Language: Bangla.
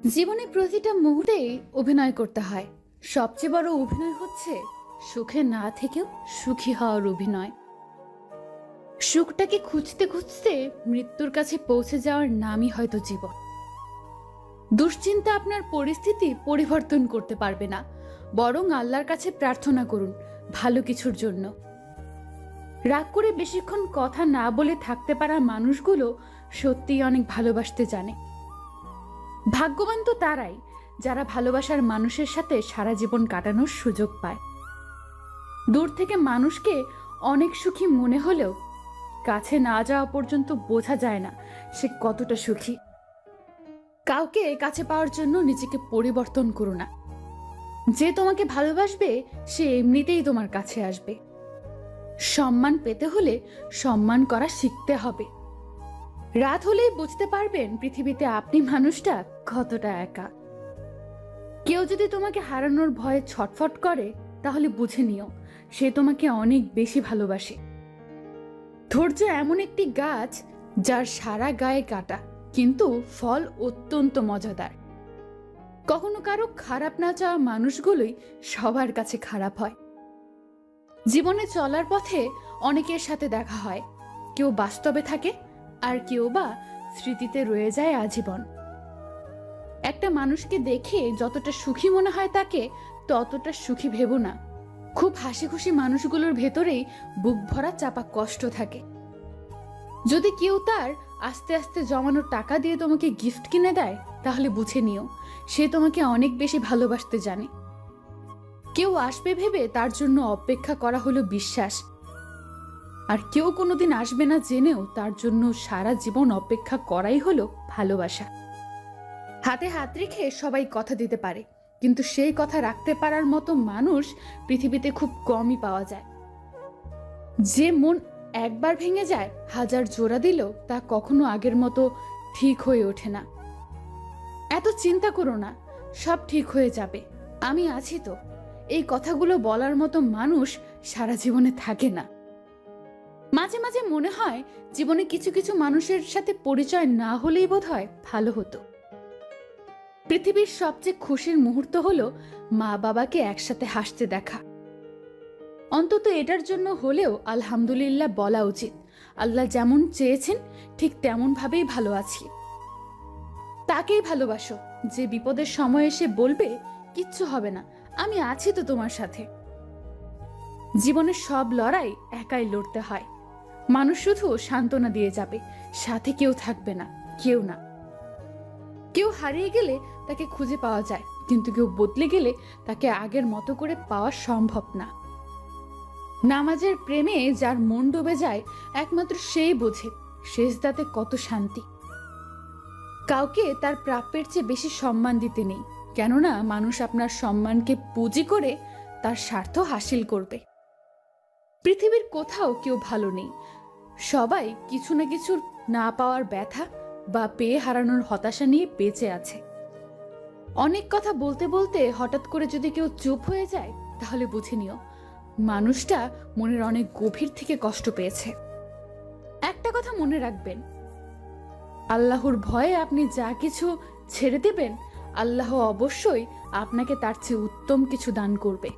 জীবনে প্রতিটা মুহূর্তেই অভিনয় করতে হয়। সবচেয়ে বড় অভিনয় হচ্ছে সুখে না থেকেও সুখী হওয়ার অভিনয়। সুখটাকে খুঁজতে খুঁজতে মৃত্যুর কাছে পৌঁছে যাওয়ার নামই হয়তো জীবন। দুশ্চিন্তা আপনার পরিস্থিতি পরিবর্তন করতে পারবে না, বরং আল্লাহর কাছে প্রার্থনা করুন ভালো কিছুর জন্য। রাগ করে বেশিক্ষণ কথা না বলে থাকতে পারা মানুষগুলো সত্যিই অনেক ভালোবাসতে জানে। ভাগ্যবান তো তারাই যারা ভালোবাসার মানুষের সাথে সারা জীবন কাটানোর সুযোগ পায়। দূর থেকে মানুষকে অনেক সুখী মনে হলেও কাছে না যাওয়া পর্যন্ত বোঝা যায় না সে কতটা সুখী। কাউকে কাছে পাওয়ার জন্য নিজেকে পরিবর্তন করো না। যে তোমাকে ভালোবাসবে সে এমনিতেই তোমার কাছে আসবে। সম্মান পেতে হলে সম্মান করা শিখতে হবে। রাত হলেই বুঝতে পারবেন পৃথিবীতে আপনি মানুষটা কতটা একা। কেউ যদি তোমাকে হারানোর ভয়ে ছটফট করে তাহলে বুঝে নিও সে তোমাকে অনেক বেশি ভালোবাসে। ধৈর্য এমন একটি গাছ যার সারা গায়ে কাটা, কিন্তু ফল অত্যন্ত মজাদার। কখনো কারো খারাপ না চাওয়া মানুষগুলোই সবার কাছে খারাপ হয়। জীবনে চলার পথে অনেকের সাথে দেখা হয়, কেউ বাস্তবে থাকে আর কেউ বা স্মৃতিতে রয়ে যায় আজীবন। একটা মানুষকে দেখে যতটা সুখী মনে হয় তাকে ততটা সুখী ভেবো না। খুব হাসি খুশি মানুষগুলোর ভেতরেই বুক ভরা চাপা কষ্ট থাকে। যদি কেউ তার আস্তে আস্তে জমানো টাকা দিয়ে তোমাকে গিফট কিনে দেয় তাহলে বুঝে নিও সে তোমাকে অনেক বেশি ভালোবাসতে জানে। কেউ আসবে ভেবে তার জন্য অপেক্ষা করা হলো বিশ্বাস, আর কেউ কোনোদিন আসবে না জেনেও তার জন্য সারা জীবন অপেক্ষা করাই হলো ভালোবাসা। হাতে হাত রেখে সবাই কথা দিতে পারে, কিন্তু সেই কথা রাখতে পারার মতো মানুষ পৃথিবীতে খুব কমই পাওয়া যায়। যে মন একবার ভেঙে যায় হাজার জোড়া দিলেও তা কখনো আগের মতো ঠিক হয়ে ওঠে না। এত চিন্তা করো না, সব ঠিক হয়ে যাবে, আমি আছি তো। এই কথাগুলো বলার মতো মানুষ সারা জীবনে থাকে না। মাঝে মাঝে মনে হয় জীবনে কিছু কিছু মানুষের সাথে পরিচয় না হলেই বোধহয় ভালো হতো। পৃথিবীর সবচেয়ে খুশির মুহূর্ত হলো মা বাবাকে একসাথে হাসতে দেখা। অন্তত এটার জন্য হলেও আলহামদুলিল্লাহ বলা উচিত, আল্লাহ যেমন চেয়েছেন ঠিক তেমন ভাবেই ভালো আছি। তাকেই ভালোবাসো যে বিপদের সময় এসে বলবে কিচ্ছু হবে না, আমি আছি তো তোমার সাথে। জীবনের সব লড়াই একাই লড়তে হয়। মানুষ শুধু সান্ত্বনা দিয়ে যাবে, সাথে কেউ থাকবে না, কেউ না। কেউ হারিয়ে গেলে তাকে খুঁজে পাওয়া যায়, কিন্তু কেউ বদলে গেলে তাকে আগের মতো করে পাওয়া সম্ভব না। নামাজের প্রেমে যার মন ডুবে যায় একমাত্র সেই বোঝে শেষদাতে কত শান্তি। কাউকে তার প্রাপ্যের চেয়ে বেশি সম্মান দিতে নেই, কেননা মানুষ আপনার সম্মানকে পুঁজি করে তার স্বার্থ হাসিল করবে। পৃথিবীর কোথাও কেউ ভালো নেই, সবাই কিছু না কিছু না পাওয়ার ব্যথা বা পেয়ে হারানোর হতাশা নিয়ে বেঁচে আছে। অনেক কথা বলতে বলতে হঠাৎ করে যদি কেউ চুপ হয়ে যায় তাহলে বুঝে নিও মানুষটা মনের অনেক গভীর থেকে কষ্ট পেয়েছে। একটা কথা মনে রাখবেন, আল্লাহর ভয়ে আপনি যা কিছু ছেড়ে দেবেন আল্লাহ অবশ্যই আপনাকে তার চেয়ে উত্তম কিছু দান করবে।